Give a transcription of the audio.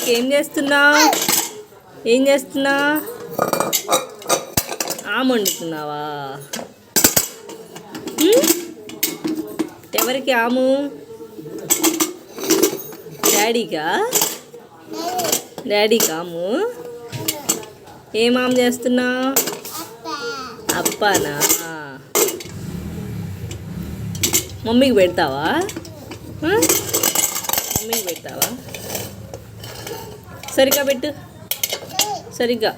డాడీకి ఏం చేస్తున్నావు? ఏం చేస్తున్నా? ఆమె వండుతున్నావా? ఎవరికి ఆము? డాడీకా? డాడీకి ఆము? ఏం ఆమె చేస్తున్నా? అప్పానా? మమ్మీకి పెడతావా? మమ్మీకి పెడతావా? సరిగ్గా పెట్టు, సరిగ్గా.